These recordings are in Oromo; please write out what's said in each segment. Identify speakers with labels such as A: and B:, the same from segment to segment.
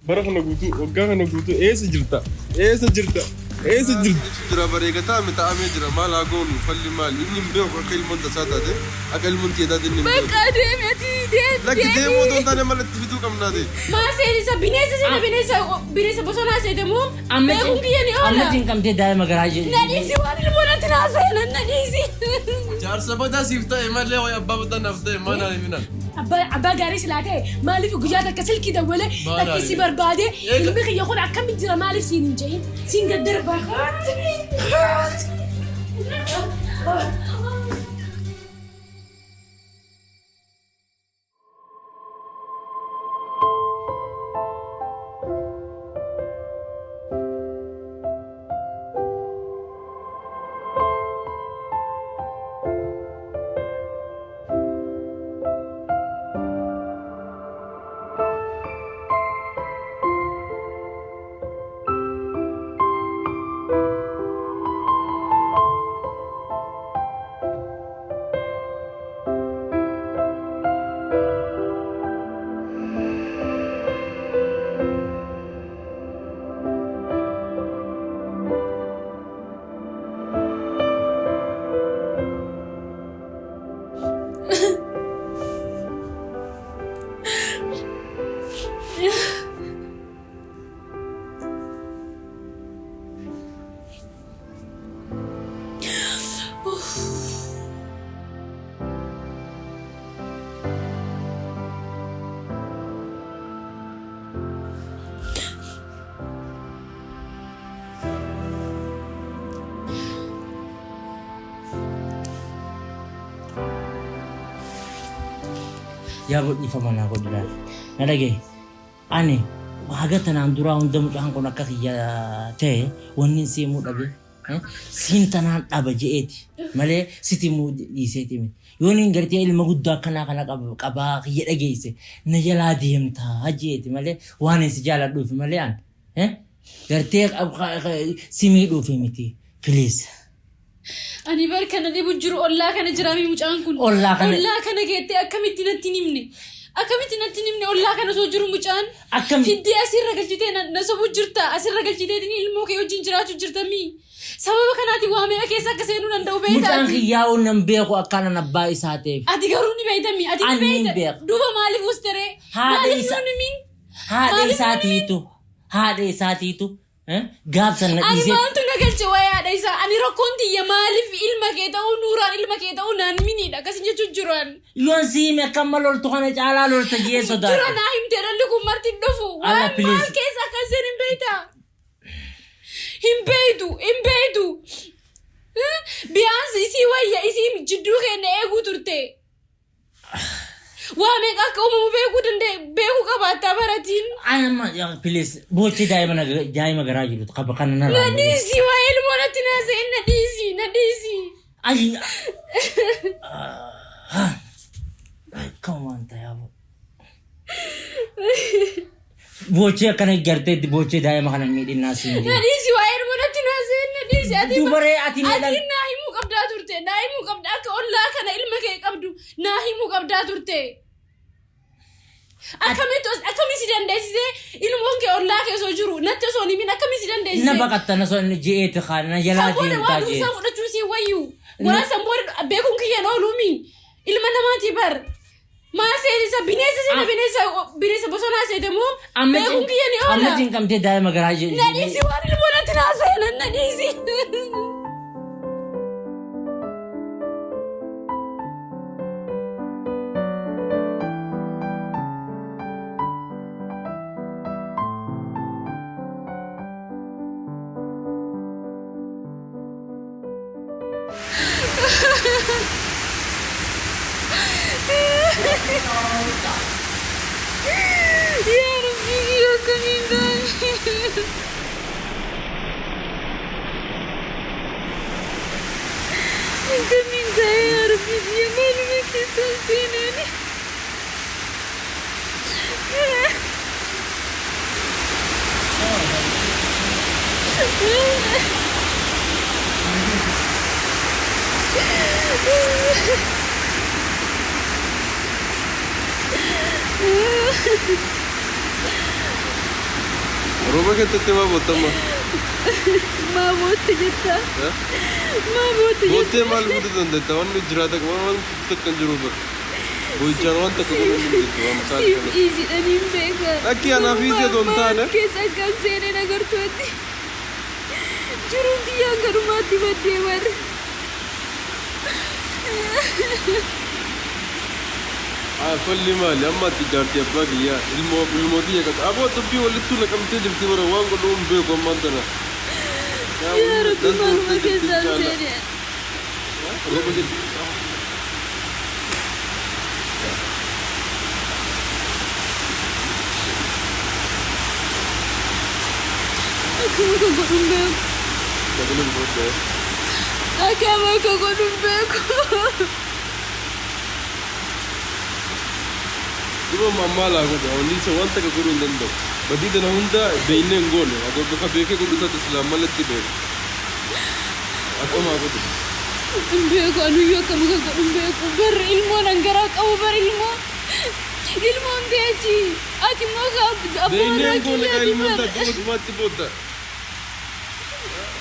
A: برخنا قوتو وقانا قوتو إيه سجرتا إيه سجرتا إيه سجرتا
B: جرا بريكتا متعامل جرا مال أقول فلي مال إني مبيو أكل منت ساتا ده أكل منت يدا دني
C: بكادي متي دي
B: لكن ده مو دون تاني مال تفيدو كم نادي
C: ما سيريسا بينيسا بوسونا سيدمو بيكون كياني أولا
D: أمتين كم تدايم غراجي
C: ناديسي واني المونا تناسينا ناديسي
B: جار سبدا سيفتا إما ليه ويا بابا ده نفته ما نادي منا
C: أبا غاريس لاكي مالي في جوجاتا كسل كده ولا تكسي بربادي البيخي يقول عكم الجرا مالي سين جايين سين قدر باكات
D: يا بدي فمانا أقول لك نلاقي أنا وحاجتنا عندنا عندهم جهان كنا كخيا تة وننسي مود أبي سينتنا أبجيتي ماله ستي مود يسيتي من يونين قرتي إلما قد كنا كبا خيا أجيسه نجلا ديم تا أجيتي ماله واني سجالة دوف ماله أن قرتي سيمي دوفي متي بليز
C: أنا بركنا اللي بجرو الله كان جرامي مجانكون الله كان جيتي أكملتي نتنيمني الله كان سوجرو مجان في دي أسير رجل جدينا نسبو جرتا أسير رجل جديني الموكي وجين جراتو جرتا مي سبب كناتي وامي أكيسا كسينو نندو بيتا
D: مجان خياو نمبيكو أكانا نباي ساتي
C: أدي قروني بيتا مي أدي بيتا دوبا مالي فوستري مالي فوني مين
D: هذا ساتيتو قاب سنة
C: أنا ما أنتو نقل شوية دايسا أنا ركونتي يا مالي في إلما كيدا ونوران إلما كيدا ونان مني دا كسنجا جران
D: يون سيمي كمالو لتخانة جالالو لتجيسو دا
C: جران أهم تيران لكم مرتين دفو وان مال كيسا كسين إمبيتو بيانس إسي ويا إسي جدو خيني إيغو ترتي وامك أكو بيكو كباتا براتين
D: أنا ما يا بليز بوتشي دايما غراجي تقبقنا نرى
C: نديسي وائل مونا تناسي نديسي
D: أي كمان تيابو بوتشي كان جرتي بوتشي دايما كان ميد الناس
C: نديسي وائل مونا تناسي نديسي
D: دوبري أتي
C: ناهي مو قبدا ترتي أكو الله كان إلمك يقبدو ناهي مو قبدا ترتي أكمل سيدان دايسي إلمون كي الله كي سوجرو نتسوني من أكمل سيدان دايسي
D: نبقى نسون جيت خالنا جلاتي
C: نتاجي سامو نتوسي ويو ولا سامبور بيكون كي ينولومي إلما نماتي بر ما سيدي بينيسا بوسونا سيدمو بيكون كي ينولومي
D: أمتين كم تدايم غراجي
C: نديسي واري المونا تناسينا نديسي يا ربي يا كنيدان يا ربي يا مالي كيسانسيني
B: Oromoo keessatti maa boottama?
C: Maa bootte jetta? Maa bootte jetta?
B: Boottee maal gootee dandeetta? Wanni jiraata qaba waan fudhatu kan jiru bara. Boo'ichaan waan takka godhuu hin dandeettu waan saal
C: Siif
B: kana.
C: dhiisidhaan hin beekan.
B: Akki anaaf hiisee otoo hin taane.
C: Keessa akkam seeneen agartuutti. Jiruun kiyyaan garumaatti baddee bara.
B: Falli maali amma ati jaartii abbaa kiyyaa ilmoo kiyya qaba. Aboo dubbii walittuu naqamtee jirti bara waan godhuu hin beeku ammaan tana.
C: Yaa Rabbi maaluma keessaan seenee.
B: Roba jirti.
C: Akkam akka godhuun beeku.
B: Dabaluun booddee.
C: Akkam akka godhuun beeku.
B: Dhuma mammaa laa godha wanni isa waan takka godhuu hin danda'u. Badii tana hunda beeynee hin goone akka beekee godhu taate islaam malatti beeku. Akkamaa godhu.
C: Hin beeku anuyyuu akkam akka godhuun beeku. Barri ilmoon hangaraa qabu bara ilmoo. Ilmoon teechi. Ati immoo abbaa
B: Beeynee
C: warraa
B: hin goone kaa
C: kiyyaati
B: ilmoon
C: bara.
B: taate dhumaatti booda.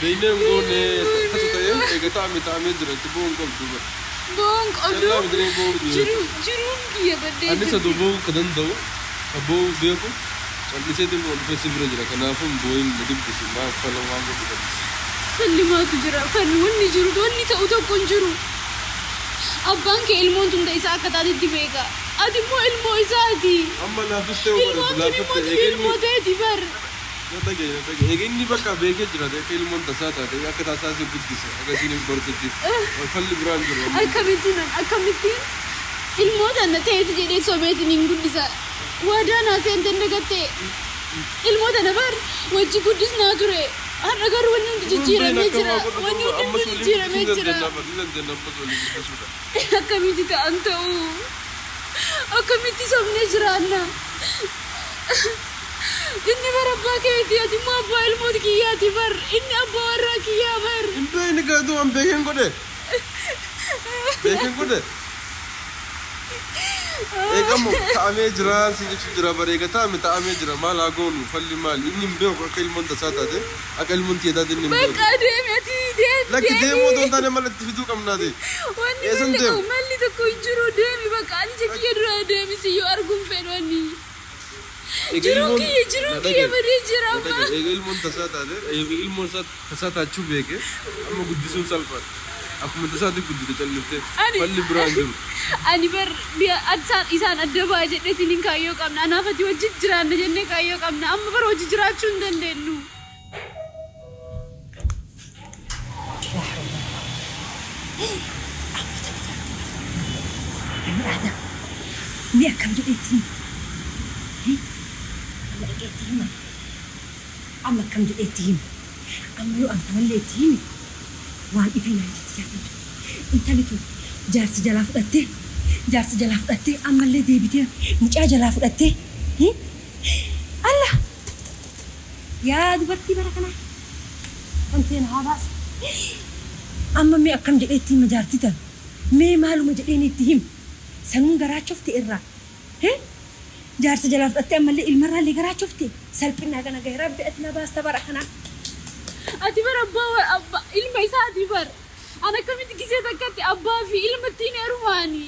B: Beeynee hin goone akkasa ta'ee eega taa'amee jira itti bu'uun qabdu bara.
C: Boon qodu.
B: Yallaa bidiree bu'uun
C: Jiruun kiyya baddee
B: Annis aduu bu'uu ka danda'u ka bu'uu beeku callisee dhimma dhufee si bira jira kanaafuu bu'uun na dibbisu maaf fala waan godhu qabu.
C: Falli maatu jira. Falli wanni jiru wanni ta'u tokko hin jiru. Abbaan kee ilmoon tunda isaa akka taatetti beeka. Ati immoo ilmoo isaati.
B: Amma laafis ta'uu
C: Ilmoon
B: bara
C: kun
B: laafis
C: immoo ilmoo ta'eeti bar.
B: Egaa inni bakka beekee jira akka ilmoon tasaa taate akka tasaa si guddisa akka isiin hin barsiisu falli biraan jiru.
C: Akkamittiin ilmoo tana ta'eeti jedhee sobeetiin hin guddisa. Waadaan haaseenteen dagattee ilmoo tana bar wajji guddisnaa ture. Har'a garuu wanni hundi jijjiiramee jira. Wanni hundi jijjiiramee jira. Akkamitti ta'an ta'u? Akkamitti sobnee jiraanna? Inni bara abbaa keeti ati immoo abbaa ilmooti kiyyaati bar. Inni abbaa warraa kiyyaa bar.
B: Hin beekni gaatu waan beekeen godhe. Beekeen godhe. Eegamu taa'amee jira si jechuun jira bara eega taa'amee jira maal haa goonu falli maali inni hin beeku akka ilmoon tasaa taate akka ilmoon kiyya taate inni hin beeku.
C: Bakka deemi ati deemi.
B: Lakki deemuu otoo hin taane malatti fiduu qabnaati.
C: Wanni
B: Eessan deemu?
C: malli tokko hin jiru deemi bakka ani kiyya dura deemi siyyoo arguun fedhonni. Jiruun kiyya badee jira amma.
B: Eega ilmoon tasaa taate eega ilmoon tasaa taachuu beeke amma guddisuun salphaadha. Akkuma tasaatti guddite calliftee falli biraan jiru.
C: Ani bar isaan adda ba'a jedheetiin hin kaayyoo qabna. Anaaf ati wajjin jiraanna jennee kaayyoo qabna. Amma bar hojii jiraachuu hin dandeenyu.
E: Ni akkam jedheetiin. Amma akkam jedheetiin. Amma yoo anta mallee ittiin waan dhibee naan jetti jaallatu. Intalli tun jaarsi jalaa fudhattee ammallee deebitee mucaa jalaa fudhattee. Allah! Yaa dubartii bara kanaa. Wanteen haa baasu. Amma mee akkam jedheetiin ma jaartii tan. Mee maaluma jedheen itti him. Sanuun garaachofte irraa. Jaarsa jalaa fudhattee ammallee ilmarraallee garaachofte. Salphinaa kana gahee rabbi ati na baasta bara kanaa.
C: Ati bar abbaa ilma isaati bar. Ana akkamitti gisee takkatti abbaa fi ilma ittiin heerumaani.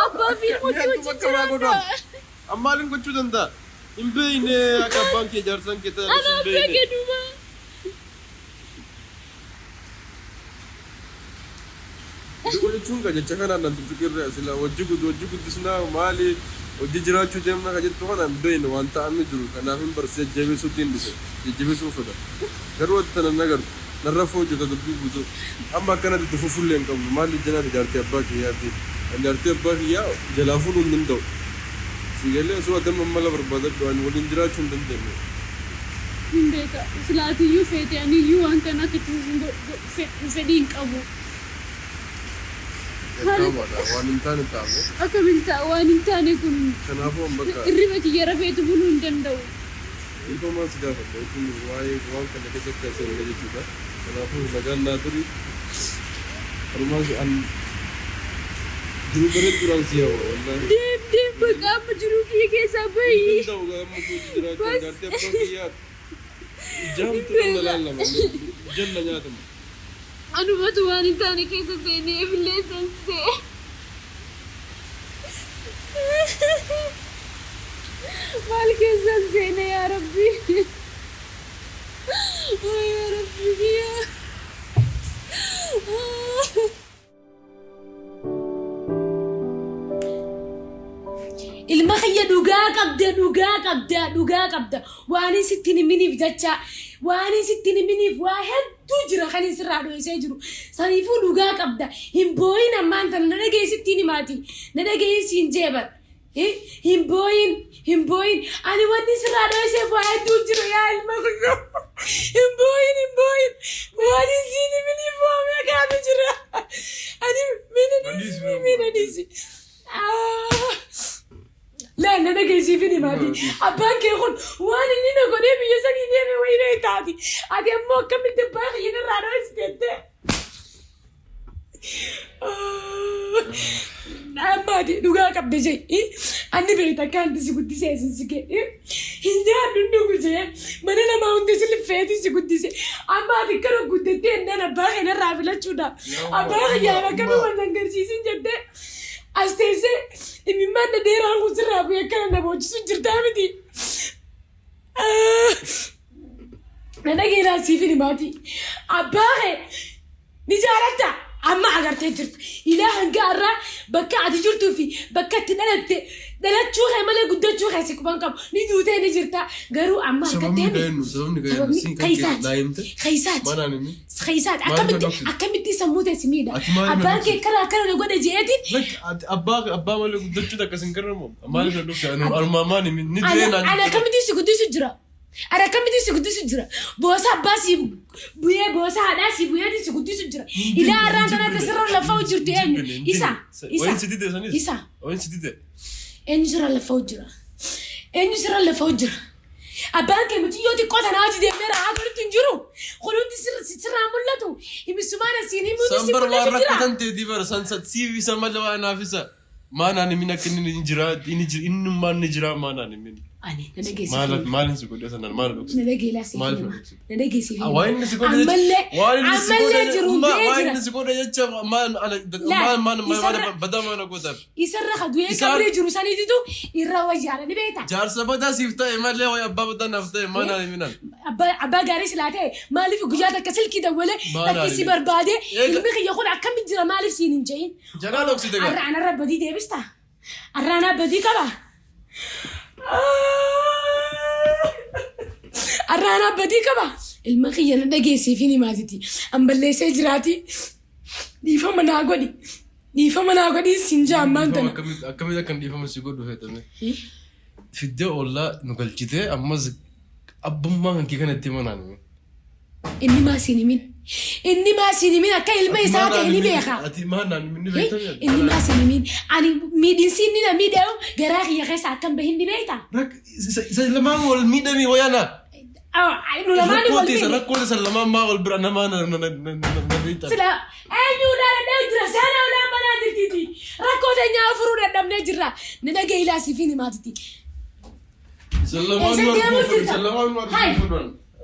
C: Abbaa fi ilma itti wajjin jiraata.
B: Ammaalin gochuu danda'a. Hin beekne akka abbaan kee jaarsaan kee ta'e
C: Ana beekee duuba.
B: Jechuun jecha kanaan nan tuttuqirra sila wajji guddisnaa maali hojii jiraachuu deemna ka jettu kana hin beekne waan ta'amee jiru kanaaf hin barsiise jajjabeessuutti hin dhufe jajjabeessuu fedha. Garuu wanti tana nagartu narra hojjeta dubbii guutuu amma akkanatti itti fufullee hin qabnu maali janaati jaartii abbaa kiyyaati kan jaartii abbaa kiyyaa jalaa fuudhuu hin danda'u. Sigalee osoo adama mala barbaadadhu waan waliin jiraachuu hin dandeenye.
C: Hin beeka silaatiyyuu feete aniyyuu waan kana akka fedhii hin qabu.
B: Waan hin taane ta'amu.
C: Akkamiin ta'a waan hin taane kun
B: Kanaafuu an bakka
C: hirriba kiyya rafeetu buluu hin danda'u.
B: Ilfoomaa si gaafadha jechuun waa'ee waan kana keessatti as erga jechuudha. Kanaafuu nagaan naa turi. Harumaan an jiru bareedu duraan si yaa'u wallaahi.
C: Deem bakka amma jiruu kiyya keessaa bahi.
B: Hin ta'u amma kun jiraachuu jaartii abbaa kiyyaa جامت ولا لا لا جنة ناتم
C: أنا بتواني تاني كيس سيني في اللي سنسي مالك سنسيني يا ربي يا ربي يا المخيّة دوغا قبدا واني ستين مني في جاتشا واني ستين مني في واحد تجرى خلي سرعدو يسجرو صريفو دوغا قبدا همبوين أما أنت ندقي ستين ماتي ندقي سينجيبر همبوين أنا واني سرعدو يسجرو واحد تجرى يا المخيّة همبوين واني ستين مني في واحد قاعد تجرى أنا من نديسي لا أنا جايزي فيني ما دي أبانك يقول وأنا نينا قولي بيجسني نينا وين تادي أدي أمك كم تبغى ينا رانوس كده أما دي نوعا كم تجي أني بيتا كان تسيقود تسي أسنسكي هنا نونو كذا ما أنا ما عندي سلف فادي سيقود تسي أما دي كرو قدتي إن أنا باغي أنا رافلا شودا أباغي يا أنا كم ما نقرسيسين جدا أستيسي إمي ما ندير عنو سرابو يكنا نبوش سجر دامدي أنا جينا سيفيني ماتي أباغي نجارتا أما أغرتي جرت إلهن قارة بكا عدي جرتو في بكا تنالت دلت شوخي مالا قدت شوخي سيكوبان كام ندو تاني جرتا قارو أما أغرتيني خيسات خيسات أكمل سموتة سميدة أباكي كرا نقول جيتين
B: لك أبا مالا قدت شو دكا سنكرمو مالا نوكس أنا الماماني من ندوين
C: أنا كم دي سجرا أنا كم دي سجرا بوسا باسي بويا بوسا هداسي بويا دي سجرا إلى أرانتنا تسرر لفوجر تاني
B: وين سديدة
C: إنجرا لفوجر أبانك متيوتي قطع ناجي دي ميرا عاقل تنجرو خلون دي سر عمولتو يمي سمانا سيني مودي
B: سامبر وارك كنت دي بر سانسات سي في سمال وانا فيسا ما ناني منك إنه ما نجرا ما ناني من
C: أني ندقي
B: مالين سكودي أصلا مالين
C: ندقي لا سيفي ندقي سيفي
B: وين سكودي وين سكودي يجتمع ما بدأ ما نقول
C: يسرق دوية كبري جروساني تدو يروج على نبيتا
B: جالس بدأ سيفتا ما له ويا أبا بدأ نفتا ما ناني منن
C: أبا قاريس لاته ما لي في جاتا كسل كده ولا تكسي بربادة المخي يقول عكم الجرا ما لي سين جاين
B: جرالوك سيدك
C: أنا رب بدي ده بستا أنا بدي كلا أنا بدي كبا المخي أنا دقيسي فيني ما تدي أم بلي سجراتي دي فما ناقدي سنجا ما أنتنا
B: كم إذا كان دي فما سيقول بهذا في الدو ولا نقول كده أما أبو ما كي كانت تمانعني
C: إني ما سيني من أكيد ما يساعد إني بيخا
B: أتمنى من بيتنا
C: إني ما سيني من أنا ميدين سيني ميداو جراغي يا خيس أكم بهني بيتا
B: رك سلمان والميدا مي ويانا
C: إنه لماني والميدا
B: رك كل سلمان ما والبرنا ما نبيتا
C: سلا أينو لا ندرا سنة ولا ما ندرتي ركو دنيا فرود الدم نجرا ندقي إلى سيفيني ما تدي
B: سلمان ما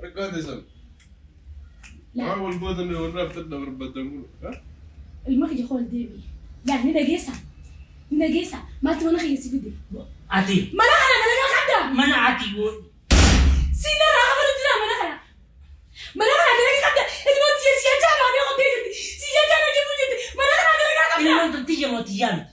B: ركاد سلمان لا والبودن اللي ورافت الدور بدنقول ها
C: المخي خول ديبي لا نجيسا ما تمنى خيسي بدي
D: أتي
C: ما أنا
D: من أتي
C: سينا راح أرجع ما أنا كذا الموت يسيجا ما أنا قدير سيجا أنا جبت ما أنا
D: الموت تيجي موت يجان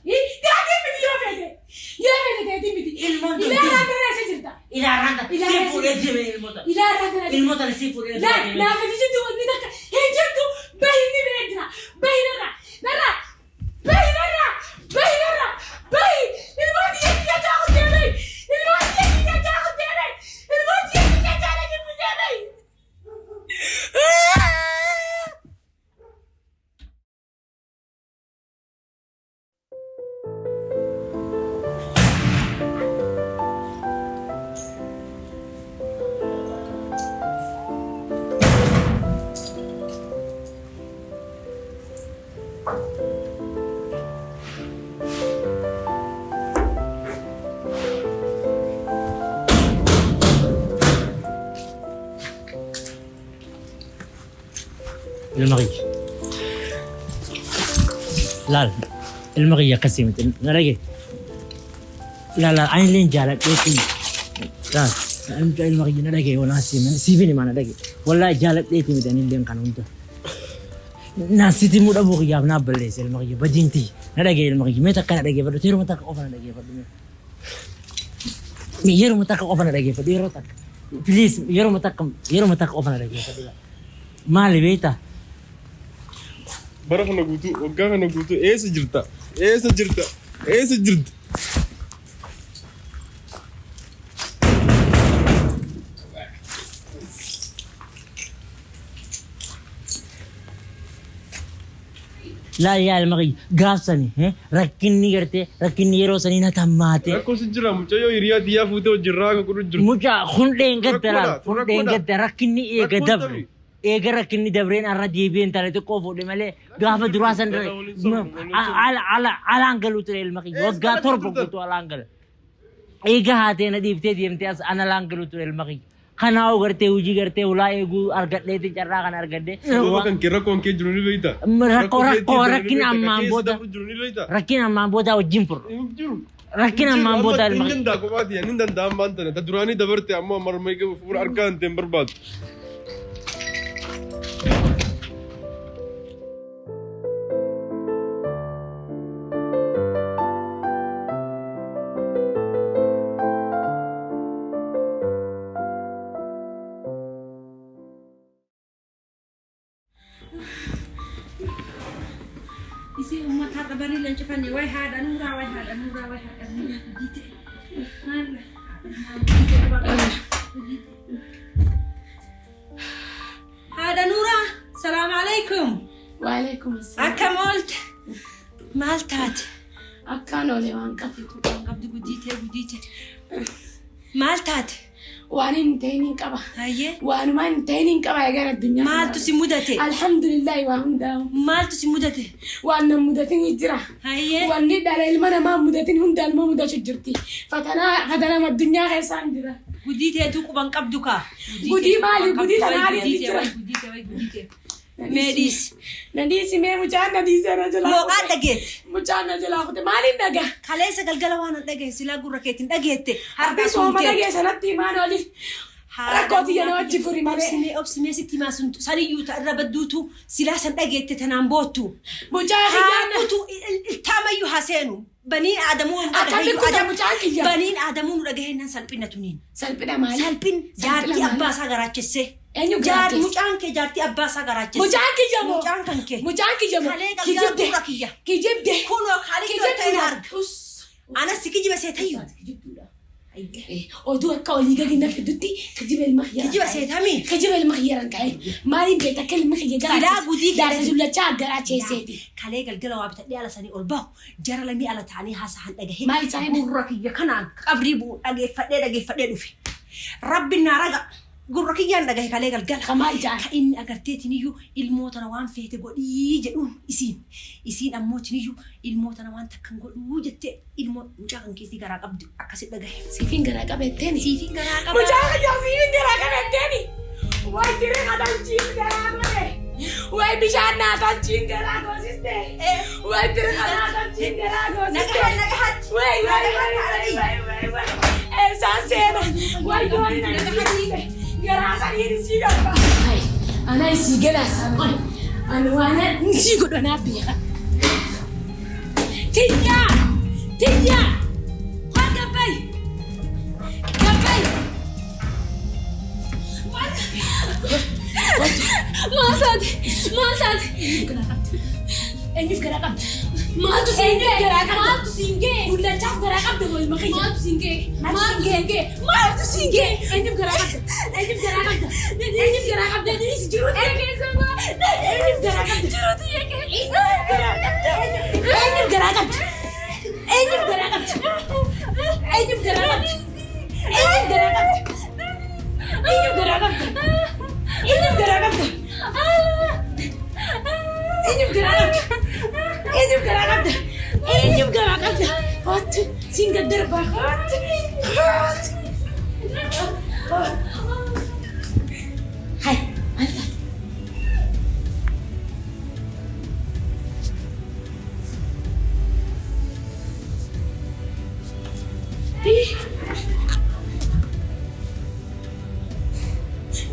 C: ده عديم بدي يا بدي
D: الموت
C: إلى راندا سجلتا
D: إلى راندا سيفور يجيب الموت
C: إلى راندا
D: الموت اللي سيفور يجيب
C: لا فجدو ودنك هجرتو بهني بيدنا بهنرا نرا بهنرا الموت يجي يتاخذ ديني الموت يجي يتاخذ ديني الموت يجي يتاخذ ديني
D: المغي لا المغي قسمت نلاقي لا عين لين جالت لكن لا انت المغي نلاقي وانا سيفيني ما نلاقي والله جالت ليتي مدني لين كانوا انت ناسيتي مود ابو غياب نابليس المغي بدينتي نلاقي المغي متى كان نلاقي بدو تيرو متى اوفر نلاقي بدو يرو متى اوفر نلاقي بدو يرو تك بليز يرو متى اوفر نلاقي بدو مالي بيتا
A: bara kana guutuu waggaa kana guutuu eessa jirta eessa jirta eessa jirta
D: لا يا المغي قافسني ركني قرتي ركني يرو سنين تماتي
A: rakkoo si jira mucayyoo hiriyaa xiyyaa fuutee hojirraa kan godhu jirtu
D: مجا خندين قد ركني ايه قدب ايه ركني دبرين الردي بين تلاتي قوفو دي مالي قافة دراسة على انقلو تري المغي وقا تربو قلتو على انقل ايه هاتين ديفتي ديمتي انا لانقلو تري المغي خناو قرتي وجي قرتي ولا ايقو ارقد ليتي جرا كان ارقد دي
A: kan kee rakkoon kee jiru ni beeyta
D: ركو ركين امان بودا
A: jiru ni beeyta
D: ركين امان بودا وجيمبر
A: jiru
D: ركين امان بودا المغي
A: Inin daa kophaati inin danda'an baantane ta duraanii dabarte ammoo marmay qabu fuula argaa hin ta'in barbaadu.
E: isi ummat hada bari lan cefani way hada nura way hada nura way hada nura dite hada nura salam alaikum
C: وعليكم السلام
E: akamolt maltat
C: أكانوا لي وانقفت
E: qabdi gudite maltat
C: وأنا انتهيني كبا
E: haye
C: وأنا ما انتهيني كبا يا جرى الدنيا
E: maltu si mudate
C: الحمد لله وهم داو
E: maltu si mudate
C: وأنا مدتين يجرا
E: haye
C: وأني دار المنا ما مدتين هم دار ما مدة شجرتي فتنا ما الدنيا غير ساندرا
E: gudite tu kuban qabduka
C: gudi mali gudi tanari
E: gudite medis
C: نديسي مي مجان نديسي أنا جلا
E: moqaa dhageet
C: مجان جلا خد مالي نجا
E: kaleessa galgala waan dhagee silaa gurra keetiin dhageette
C: harka sooma nagee sanatti maan oli rakkooti yana wajji furi malee
E: obsimee sitti maasun saniyyuu irra badduutu silaa san dhageette tanaan boottu
C: mujaa kiyyaana
E: haakutu iltaamayyuu haseenu baniin aadamuu
C: Akkamitti kutaa mujaa kiyya
E: baniin aadamuu nu dhagaheennan salphina tuniin
C: salphina maali
E: salphin jaartii abbaasaa garaachesse
C: eenyu garaachesse
E: mucaan kee jaartii abbaasaa garaachesse
C: mujaan kiyya moo
E: mucaan kan kee
C: mujaan kiyya moo
E: kalee galgala gurra kiyya
C: kijibde
E: kunoo kaalii ta'in arga anas si kijiba seetayyu
C: oduu akka olii gadi na fidutti kijiba ilma khiyyaran
E: kijiba seetamii
C: kijiba ilma khiyyaran ka'e maaliin beekta akka ilma khiyya
E: silaa gudii
C: daara dullachaa garaacheesseeti
E: kalee galgala waa bitadhee ala sanii ol bahu jara lamii ala ta'anii haasa'an dhagahe
C: Maal isaanii?
E: gurra kiyya kanaan qabrii bu'u dhageeffadhee dhufe rabbi naa raga gurra kiyyaan dhagahe kalee galgala
C: Kamaal jaan.
E: ka inni agarteetiniyyuu ilmootana waan feete godhii jedhuun isiin ammootiniyyu ilmootana waan takkan godhuu jettee ilmoo mucaa kan keetii garaa qabdu akkasit dhagahe
C: siifin garaa qabeetteeni
E: siifin garaa qaba
C: mujaa kiyya siifin garaa qabeetteeni way jiree kadalchiin garaa godhe way bishaan naatalchiin garaa goosiste way jiree kadalchiin garaa goosiste
E: nagahatti
C: way eessaan seena way dooni nagahatti garaa saniin isii gabba ana isii galaasa ani waan isii godhanaa beeka tiyyaa waan gabbay Maal eenyuuf garaa qabda? Maaltu siingee? Bullachaaf garaa qabda moo ilma kiyya? Maaltu siingee? Eenyuuf garaa qabda? Eenyuuf garaa qabda? Eenyuuf jiru keessa maa? Eenyuuf garaa qabda? Eenyuuf garaa qabda? Eenyuuf garaa qabda? Eenyuuf garaa qabda? Eenyuuf garaa qabda? Eenyuuf garaa qabda? Eenyuuf garaa qabda? Eenyuuf garaa qabda? Eenyuuf garaa qabda? Eenyuuf garaa qabda? Hooti siin gaddarbaa hooti. Hai maal taate?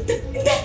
E: Indah.